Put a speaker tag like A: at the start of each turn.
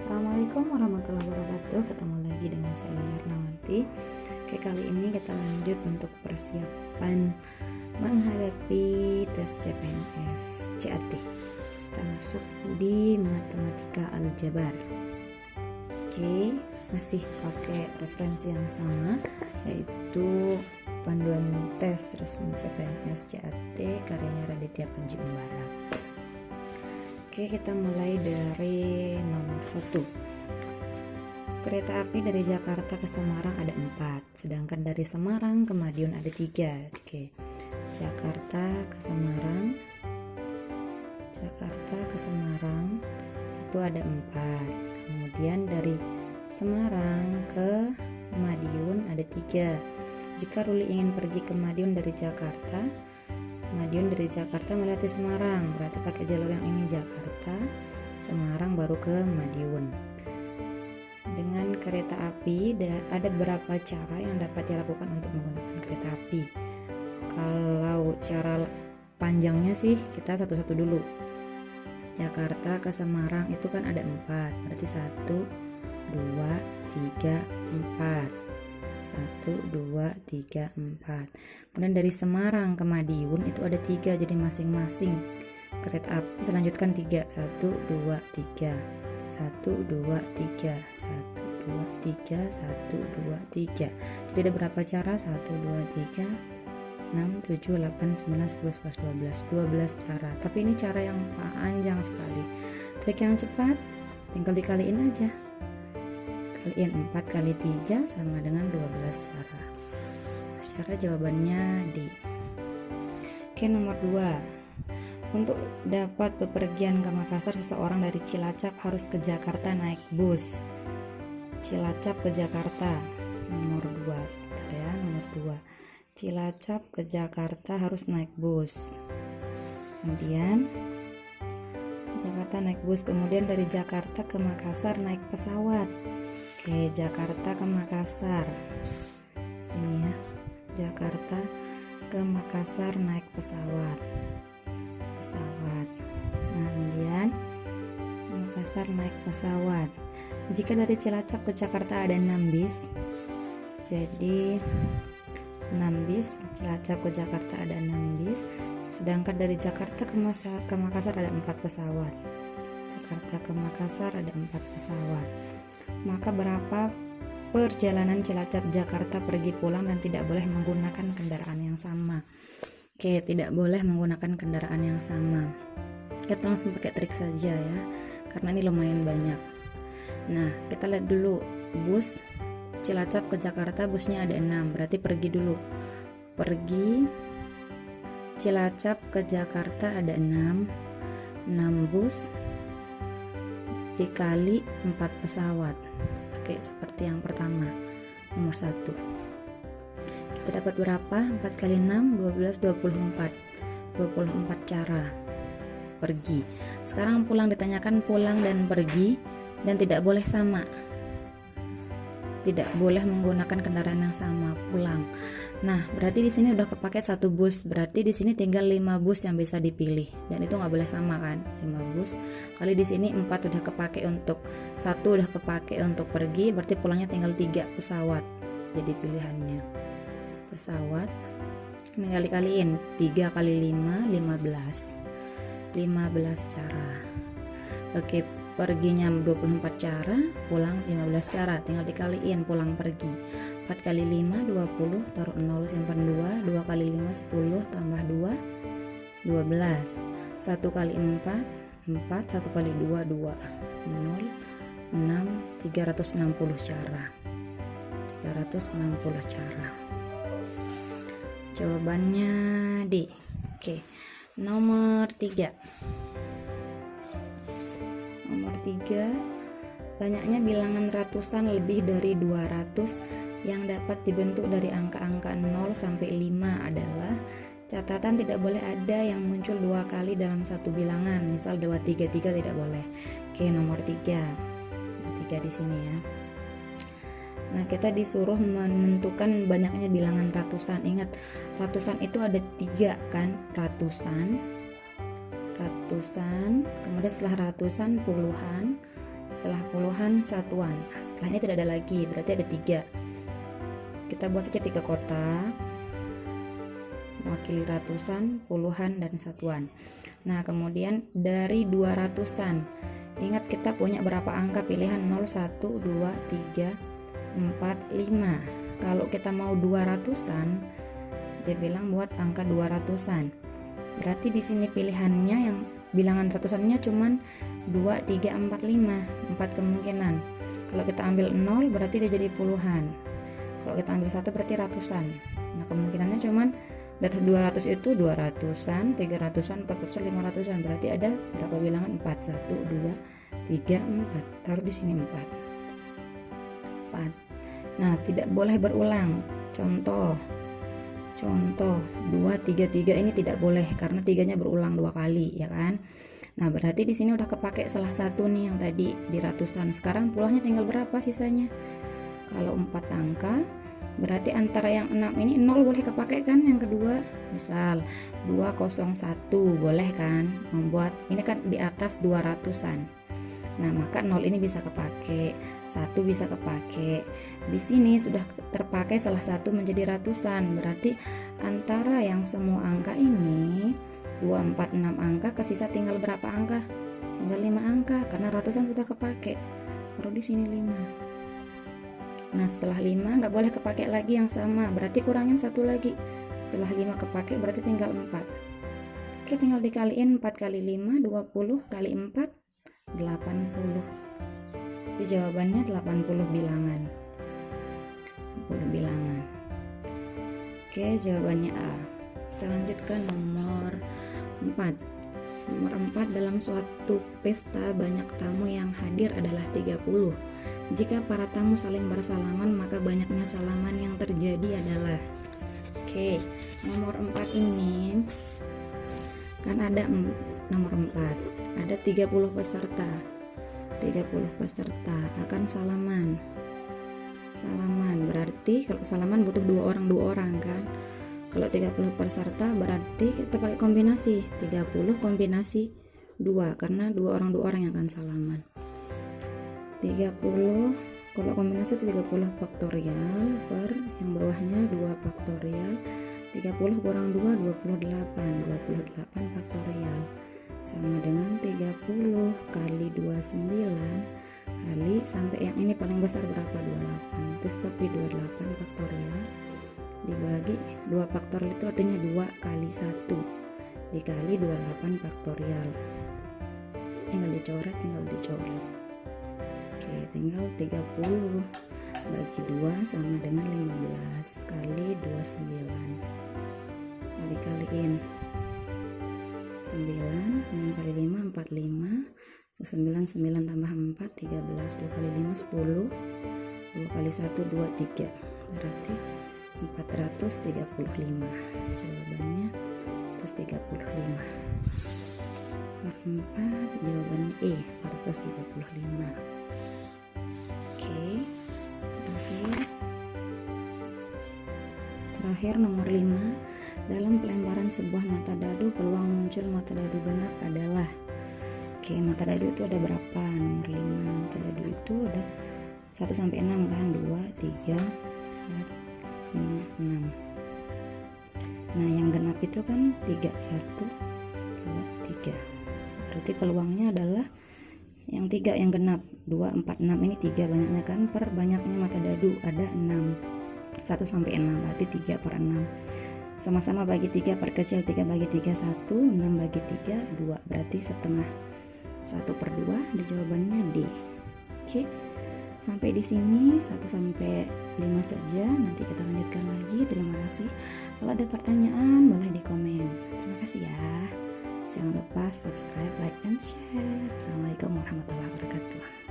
A: Assalamualaikum warahmatullahi wabarakatuh. Ketemu lagi dengan saya Lili Arnawanti. Oke, kali ini kita lanjut untuk persiapan menghadapi tes CPNS CAT. Kita masuk di matematika aljabar. Oke, masih pakai referensi yang sama, yaitu panduan tes resmi CPNS CAT karyanya Raditya Panji Umbara. Oke, kita mulai dari nomor 1. Kereta api dari Jakarta ke Semarang ada 4, sedangkan dari Semarang ke Madiun ada 3. Oke, Jakarta ke Semarang itu ada 4. Kemudian dari Semarang ke Madiun ada 3. Jika Ruli ingin pergi ke Madiun dari Jakarta melewati Semarang, berarti pakai jalur yang ini, Jakarta, Semarang, baru ke Madiun. Dengan kereta api ada beberapa cara yang dapat dilakukan untuk menggunakan kereta api. Kalau cara panjangnya sih kita satu-satu dulu. Jakarta ke Semarang itu kan ada 4, berarti 1, 2, 3, 4. 1, 2, 3, 4. Kemudian dari Semarang ke Madiun itu ada 3, jadi masing-masing kereta api bisa lanjutkan 3. 1, 2, 3. 1, 2, 3. 1, 2, 3. 1, 2, 3. Jadi ada berapa cara? 1, 2, 3, 6, 7, 8, 9, 10, 11, 12. 12 cara. Tapi ini cara yang panjang sekali. Trik yang cepat tinggal dikaliin aja. Kaliin 4 kali 3 sama dengan 12 cara. Secara jawabannya D. Oke, nomor 2. Untuk dapat bepergian ke Makassar, seseorang dari Cilacap harus ke Jakarta naik bus. Cilacap ke Jakarta. Nomor 2, sebentar ya, nomor 2. Cilacap ke Jakarta harus naik bus. Kemudian Jakarta naik bus, kemudian dari Jakarta ke Makassar naik pesawat. Oke, Jakarta ke Makassar. Sini ya. Jakarta ke Makassar naik pesawat. Nah, kemudian Makassar naik pesawat. Jika dari Cilacap ke Jakarta ada 6 bis. Jadi 6 bis, Cilacap ke Jakarta ada 6 bis. Sedangkan dari Jakarta ke Makassar ada 4 pesawat. Jakarta ke Makassar ada 4 pesawat. Maka berapa perjalanan Cilacap Jakarta pergi pulang dan tidak boleh menggunakan kendaraan yang sama? Oke, tidak boleh menggunakan kendaraan yang sama. Kita langsung pakai trik saja ya, karena ini lumayan banyak. Nah, kita lihat dulu bus Cilacap ke Jakarta, busnya ada 6, berarti pergi dulu. Pergi Cilacap ke Jakarta ada 6 bus dikali 4 pesawat. Oke, seperti yang pertama, nomor 1. Kita dapat berapa? 4 kali 6, 12, 24. 24 cara pergi. Sekarang pulang, ditanyakan pulang dan pergi, dan tidak boleh sama. Tidak boleh menggunakan kendaraan yang sama pulang. Nah, berarti di sini udah kepake 1 bus, berarti di sini tinggal 5 bus yang bisa dipilih, dan itu nggak boleh sama kan? 5 bus kali di sini 4 udah kepake untuk 1 udah kepake untuk pergi, berarti pulangnya tinggal 3 pesawat. Jadi pilihannya pesawat. Ini kali-kaliin 3 kali 5, 15 cara. Oke, perginya 24 cara, pulang 15 cara, tinggal dikaliin pulang pergi. 4 kali 5, 20, taruh 0, simpan 2, 2 kali 5, 10, tambah 2, 12. 1 kali 4, 4, 1 kali 2, 2, 0, 6, 360 cara. 360 cara. Jawabannya D. Oke, nomor 3. Nomor 3, banyaknya bilangan ratusan lebih dari 200 yang dapat dibentuk dari angka-angka 0 sampai 5 adalah, catatan tidak boleh ada yang muncul 2 kali dalam satu bilangan. Misal 233 tidak boleh. Oke, nomor 3. 3 di sini ya. Nah, kita disuruh menentukan banyaknya bilangan ratusan. Ingat, ratusan itu ada 3 kan? Ratusan, kemudian setelah ratusan puluhan, setelah puluhan satuan. Nah, setelah ini tidak ada lagi, berarti ada 3. Kita buat saja 3 kotak mewakili ratusan, puluhan, dan satuan. Nah, kemudian dari 200-an, ingat kita punya berapa angka pilihan? 0, 1, 2, 3, 4, 5. Kalau kita mau 200-an, dia bilang buat angka 200-an. Berarti di sini pilihannya yang bilangan ratusannya cuman 2, 3, 4, 5, 4 kemungkinan. Kalau kita ambil 0 berarti dia jadi puluhan. Kalau kita ambil 1 berarti ratusan. Nah, kemungkinannya cuman di atas 200 itu 200-an, 300-an, 400-an, 500-an. Berarti ada berapa bilangan? 4, 1, 2, 3, 4. Taruh di sini 4. Nah, tidak boleh berulang. Contoh 2, 3, 3 ini tidak boleh karena 3-nya berulang 2 kali, ya kan? Nah, berarti di sini udah kepake salah satu nih yang tadi di ratusan. Sekarang puluhannya tinggal berapa sisanya? Kalau 4 angka, berarti antara yang 6 ini 0 boleh kepake kan? Yang kedua, misal 201 boleh kan? Membuat ini kan di atas 200-an. Nah, maka 0 ini bisa kepake, 1 bisa kepake. Di sini sudah terpakai salah satu menjadi ratusan. Berarti antara yang semua angka ini 2, 4, 6 angka, kesisa tinggal berapa angka? Tinggal 5 angka karena ratusan sudah kepake. Taruh di sini 5. Nah, setelah 5 nggak boleh kepake lagi yang sama, berarti kurangin 1 lagi. Setelah 5 kepake berarti tinggal 4. Oke, tinggal dikaliin 4 kali 5, 20 kali 4, 80. Jadi jawabannya 80 bilangan. 80 bilangan. Oke, jawabannya A. Kita lanjut ke nomor 4. Nomor 4, dalam suatu pesta banyak tamu yang hadir adalah 30. Jika para tamu saling bersalaman, maka banyaknya salaman yang terjadi adalah. Oke, nomor 4 ini kan ada nomor 4, ada 30 peserta. 30 peserta akan salaman. Berarti kalau salaman butuh 2 orang kan. Kalau 30 peserta berarti kita pakai kombinasi 30 kombinasi 2 karena 2 orang yang akan salaman. 30 kalau kombinasi 30 faktorial per yang bawahnya 2 faktorial. 30 kurang 2 28 faktorial sama dengan 30 kali 29 kali sampai yang ini paling besar berapa? 28. Terus tapi 28 faktorial dibagi 2 faktorial itu artinya 2 kali 1 dikali 28 faktorial. Tinggal dicoret. Oke, tinggal 30 bagi 2 sama dengan 15 kali 29. Dikaliin 9 kali 5 45, 9 tambah 4 13, 2 kali 5 10, 2 kali 1 2 3, berarti 435. Jawabannya 435. 4 jawabannya E, 435. Oke, terakhir nomor 5. Dalam pelemparan sebuah mata dadu, peluang muncul mata dadu genap adalah. Oke, mata dadu itu ada berapa? Nomor 5. Mata dadu itu ada 1 sampai 6 kan? 2, 3, 4, 5, 6. Nah, yang genap itu kan 3, 1, 2, 3. Berarti peluangnya adalah yang 3 yang genap. 2, 4, 6 ini 3 banyaknya kan? Per banyaknya mata dadu ada 6. 1 sampai 6 berarti 3 per 6. Sama-sama bagi 3, perkecil 3 bagi 3 1, 6 bagi 3 2, berarti setengah. 1 per 2 di jawabannya D. Oke, sampai di sini 1 sampai 5 saja, nanti kita lanjutkan lagi. Terima kasih. Kalau ada pertanyaan boleh di komen. Terima kasih ya. Jangan lupa subscribe, like, and share. Assalamualaikum warahmatullahi wabarakatuh.